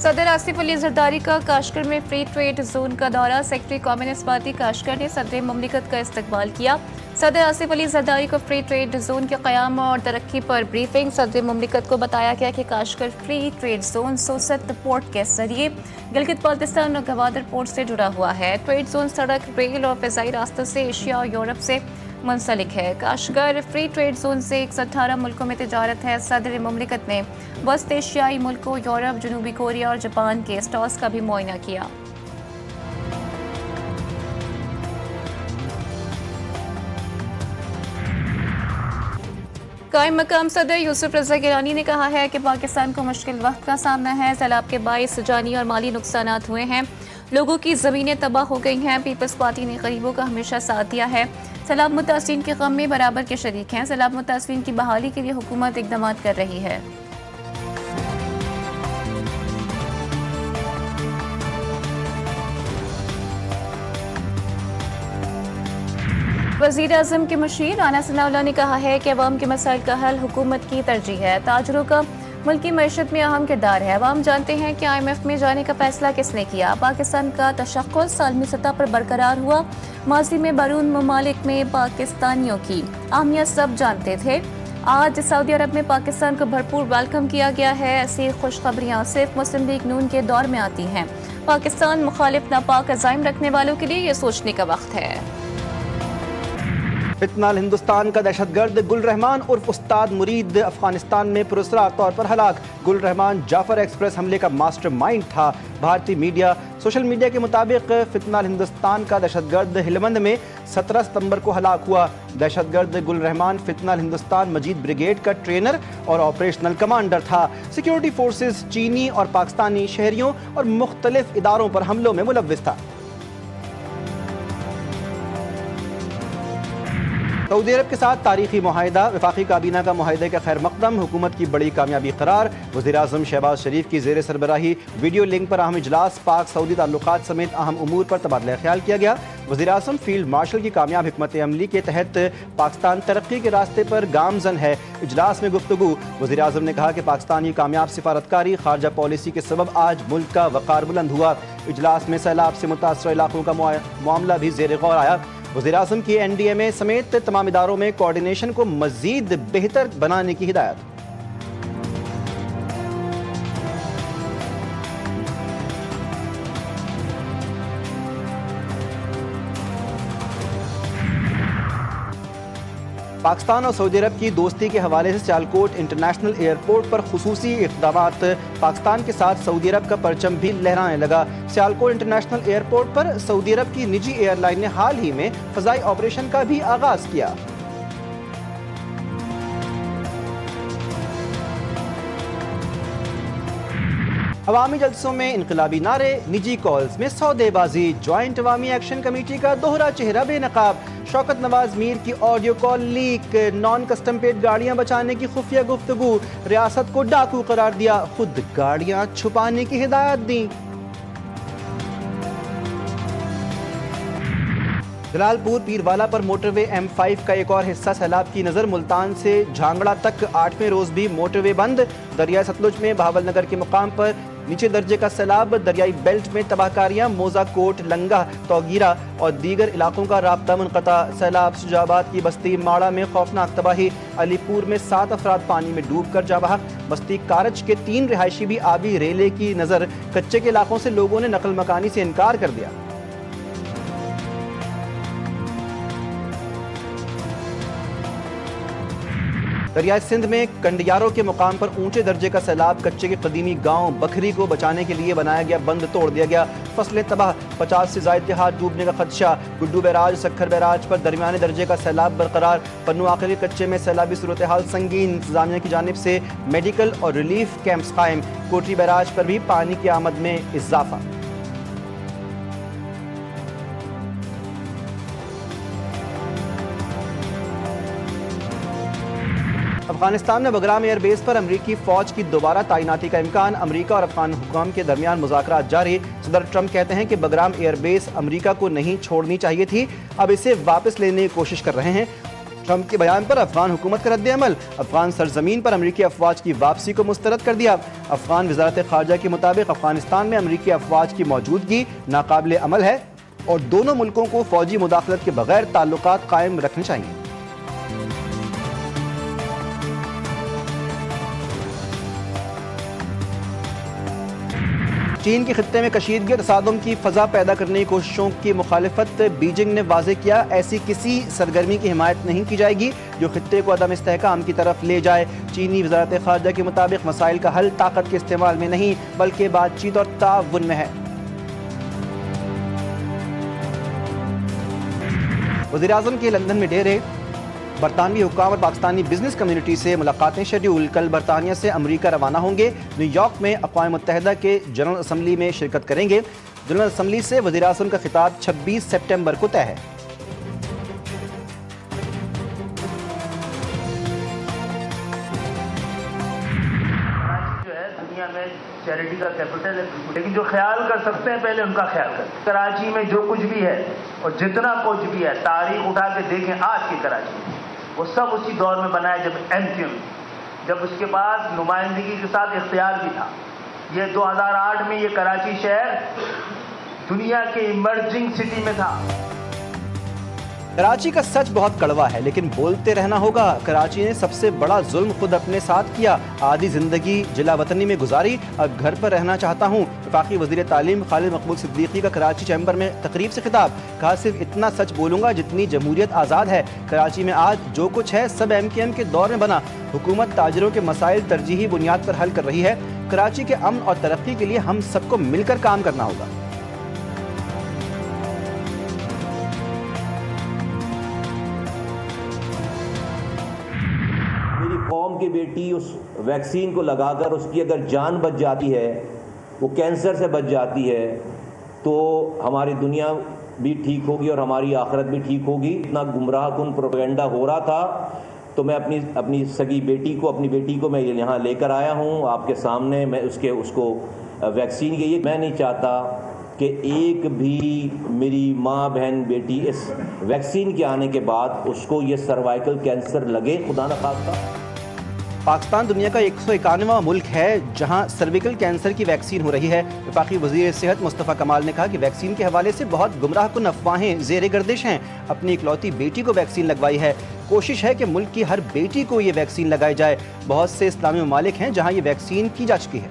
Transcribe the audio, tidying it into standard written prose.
सदर आसिफ अली जरदारी का काशगर में फ्री ट्रेड जोन का दौरा। सेक्रेटरी कम्युनिस्ट पार्टी काशगर ने सदर मुमलिकत का इस्तकबाल किया। सदर आसिफ अली जरदारी को फ्री ट्रेड जोन के क़याम और तरक्की पर ब्रीफिंग। सदर मुमलिकत को बताया गया कि Kashgar free trade zone Sost port के जरिए गिलगित बाल्टिस्तान और गवादर पोर्ट से जुड़ा हुआ है। ट्रेड जोन सड़क, रेल और फ़िज़ाई रास्तों से एशिया और यूरोप से मुंसलिक है। काशगर फ्री ट्रेड जोन से 118 मुल्कों में तिजारत है। सदर मुमलिकत ने वस्त एशियाई मुल्कों, यूरोप, जनूबी कोरिया और जापान के स्टॉल्स का भी मुआयना किया। कायम मकाम सदर यूसुफ रज़ा गिलानी ने कहा है कि पाकिस्तान को मुश्किल वक्त का सामना है। सैलाब के बाइस जानी और माली नुकसानात हुए हैं, लोगों की ज़मीनें तबाह हो गई हैं। पीपल्स पार्टी ने गरीबों का हमेशा साथ दिया है। सैलाब मुतासिरीन के गम में बराबर के शरीक हैं। सैलाब मुतासिरीन की बहाली के लिए हुकूमत इक़दाम कर रही है। वज़ीर आज़म के मुशीर राना सनाउल्लाह ने कहा है कि अवाम के मसाइल का हल हुकूमत की तरजीह है। ताजरों का मुल्की मईशत में अहम किरदार है। अवाम जानते हैं कि IMF में जाने का फैसला किसने किया। पाकिस्तान का तशक्कुस आलमी सतह पर बरकरार हुआ। माजी में बैरून ममालिक में पाकिस्तानियों की अहमियत सब जानते थे। आज सऊदी अरब में पाकिस्तान को भरपूर वेलकम किया गया है। ऐसी खुशखबरियाँ सिर्फ मुस्लिम लीग नून के दौर में आती हैं। पाकिस्तान मुखालिफ नापाक अज़ाइम रखने वालों के लिए ये सोचने का वक्त है। फितनाल हिंदुस्तान का दहशतगर्द गुल रहमान उर्फ उस्ताद मुरीद अफगानिस्तान में पुरस्कार तौर पर हलाक। गुल रहमान जाफर एक्सप्रेस हमले का मास्टरमाइंड था। भारतीय मीडिया, सोशल मीडिया के मुताबिक फितनाल हिंदुस्तान का दहशतगर्द हिलमंद में 17 सितंबर को हलाक हुआ। दहशतगर्द गुल रहमान फितनाल हिंदुस्तान मजीद ब्रिगेड का ट्रेनर और ऑपरेशनल कमांडर था। सिक्योरिटी फोर्सेस चीनी और पाकिस्तानी शहरियों और मुख्तलिफ इदारों पर हमलों में मुलव्विस था। सऊदी अरब के साथ तारीखी मुआहिदा, वफाकी काबीना का मुआहिदे का खैर मकदम हुकूमत की बड़ी कामयाबी करार। वज़ीर-ए-आज़म शहबाज शरीफ की ज़ेर सरबराही वीडियो लिंक पर अहम इजलास, पाक सऊदी ताल्लुकात समेत अहम उमूर पर तबादला ख्याल किया गया। वज़ीर-ए-आज़म फील्ड मार्शल की कामयाब हिकमत अमली के तहत पाकिस्तान तरक्की के रास्ते पर गामजन है। इजलास में गुफ्तगू। वज़ीर-ए-आज़म ने कहा कि पाकिस्तान की कामयाब सिफारतकारी खारजा पॉलिसी के सबब आज मुल्क का वक़ार बुलंद हुआ। इजलास में सैलाब से मुतासर इलाकों का मामला भी ज़ेर गौर आया। वज़ीर-ए-आज़म की NDMA समेत तमाम इदारों में कोऑर्डिनेशन को मज़ीद बेहतर बनाने की हिदायत। पाकिस्तान और सऊदी अरब की दोस्ती के हवाले से सियालकोट इंटरनेशनल एयरपोर्ट पर खुसूसी इक़दामात। पाकिस्तान के साथ सऊदी अरब का परचम भी लहराने लगा। सियालकोट इंटरनेशनल एयरपोर्ट पर सऊदी अरब की निजी एयरलाइन ने हाल ही में फ़ज़ाई ऑपरेशन का भी आगाज़ किया। अवामी जलसों में इनकलाबी नारे, निजी कॉल्स में सौदेबाजी। ज्वाइंट अवामी एक्शन कमेटी का दोहरा चेहरा बेनकाब। शौकत नवाज मीर की audio call leak. Non custom paid गाड़ियां बचाने की खुफिया गुफ्तगू। रियासत को डाकू करार दिया, खुद गाड़ियां छुपाने की हिदायत दी। जलालपुर पीरवाला पर मोटरवे M5 का एक और हिस्सा सैलाब की नज़र। मुल्तान से झांगड़ा तक 8वें रोज़ भी मोटरवे बंद। दरिया सतलुज में बहावल नगर के मुकाम पर नीचे दर्जे का सैलाब। दरियाई बेल्ट में तबाहकारियाँ। मोजा कोट, लंगा, तौगीरा और दीगर इलाकों का राब्ता मुनक़ता। सैलाब शुजाबाद की बस्ती माड़ा में खौफनाक तबाही। अलीपुर में 7 अफराद पानी में डूब कर जाँ बहक। बस्ती कारज के 3 रिहायशी भी आबी रेले की नज़र। कच्चे के इलाकों से लोगों ने नकल मकानी से इनकार कर दिया। दरियाई सिंध में कंडियारों के मुकाम पर ऊंचे दर्जे का सैलाब। कच्चे के कदीमी गांव बखरी को बचाने के लिए बनाया गया बंद तोड़ दिया गया। फसलें तबाह। 50 से ज़ायद देहात डूबने का खदशा। गुड्डू बैराज, सखर बैराज पर दरमियाने दर्जे का सैलाब बरकरार। पन्नू आखिरी कच्चे में सैलाबी सूरत हाल संगीन। इंतजामिया की जानिब से मेडिकल और रिलीफ कैंप्स कायम। कोटरी बैराज पर भी पानी की आमद में इजाफा। अफगानिस्तान में बगराम एयरबेस पर अमरीकी फौज की दोबारा तैनाती का इम्कान। अमरीका और अफगान हुकाम के दरमियान मुज़ाकरात जारी। सदर ट्रंप कहते हैं कि बगराम एयरबेस अमरीका को नहीं छोड़नी चाहिए थी, अब इसे वापस लेने की कोशिश कर रहे हैं। ट्रंप के बयान पर अफगान हुकूमत का रद्द-ए-अमल। अफगान सरजमीन पर अमरीकी अफवाज की वापसी को मुस्तरद कर दिया। अफगान वजारत खारजा के मुताबिक अफगानिस्तान में अमरीकी अफवाज की मौजूदगी नाकाबिल अमल है और दोनों मुल्कों को फौजी मुदाखलत के बगैर ताल्लुकात कायम रखने चाहिए। चीन के खित्ते में कशीदगी और तसादुम की फजा पैदा करने की कोशिशों की मुखालिफत बीजिंग ने वाज़ेह किया। ऐसी किसी सरगर्मी की हिमायत नहीं की जाएगी जो खित्ते को अदम इस्तेहकाम की तरफ ले जाए। चीनी वजारत खारजा के मुताबिक मसाइल का हल ताकत के इस्तेमाल में नहीं बल्कि बातचीत और ताउन में है। वज़ीर-ए-आज़म के लंदन में डेरे, बरतानवी हुक्काम और पाकिस्तानी बिजनेस कम्युनिटी से मुलाकातें शेड्यूल। कल बरतानिया से अमरीका रवाना होंगे। न्यूयॉर्क में अक़वाम मुत्तहिदा के जनरल असम्बली में शिरकत करेंगे। जनरल असम्बली से वज़ीर-ए-आज़म का खिताब 26 सितंबर को तय है। जो है दुनिया में चैरिटी का कैपिटल है, लेकिन जो ख्याल कर सकते हैं पहले उनका ख्याल करें। कराची में जो कुछ भी है और जितना कुछ भी है, तारीख उठा के देखें आज की कराची में, वो सब उसी दौर में बना है जब MQ, जब उसके पास नुमाइंदगी के साथ इख्तियार भी था। ये 2008 में ये कराची शहर दुनिया के इमर्जिंग सिटी में था। कराची का सच बहुत कड़वा है लेकिन बोलते रहना होगा। कराची ने सबसे बड़ा जुल्म खुद अपने साथ किया। आधी जिंदगी जिला वतनी में गुजारी, अब घर पर रहना चाहता हूँ। वफाकी वज़ीर तालीम खालिद मकबूल सिद्दीकी का कराची चैम्बर में तकरीब से खिताब। कहा, सिर्फ इतना सच बोलूँगा जितनी जमहूरियत आज़ाद है। कराची में आज जो कुछ है सब MKM के दौर में बना। हुकूमत ताजरों के मसाइल तरजीही बुनियाद पर हल कर रही है। कराची के अमन और तरक्की के लिए हम सबको मिलकर काम करना होगा। मेरी कौम की बेटी उस वैक्सीन को लगाकर उसकी अगर जान बच जाती है, वो कैंसर से बच जाती है, तो हमारी दुनिया भी ठीक होगी और हमारी आखिरत भी ठीक होगी। इतना गुमराह कुन प्रोपेगेंडा हो रहा था तो मैं अपनी सगी बेटी को मैं यहाँ लेकर आया हूँ आपके सामने। मैं उसको वैक्सीन की, मैं नहीं चाहता कि एक भी मेरी माँ बहन बेटी इस वैक्सीन के आने के बाद उसको ये सर्वाइकल कैंसर लगे, खुदा न खास्ता। पाकिस्तान दुनिया का 191वां मुल्क है जहां सर्विकल कैंसर की वैक्सीन हो रही है। वफाकी वज़ीर सेहत मुस्तफ़ा कमाल ने कहा कि वैक्सीन के हवाले से बहुत गुमराह कुन अफवाहें ज़ेर गर्दिश हैं। अपनी इकलौती बेटी को वैक्सीन लगवाई है। कोशिश है कि मुल्क की हर बेटी को ये वैक्सीन लगाई जाए। बहुत से इस्लामी ममालिक हैं जहां ये वैक्सीन की जा चुकी है।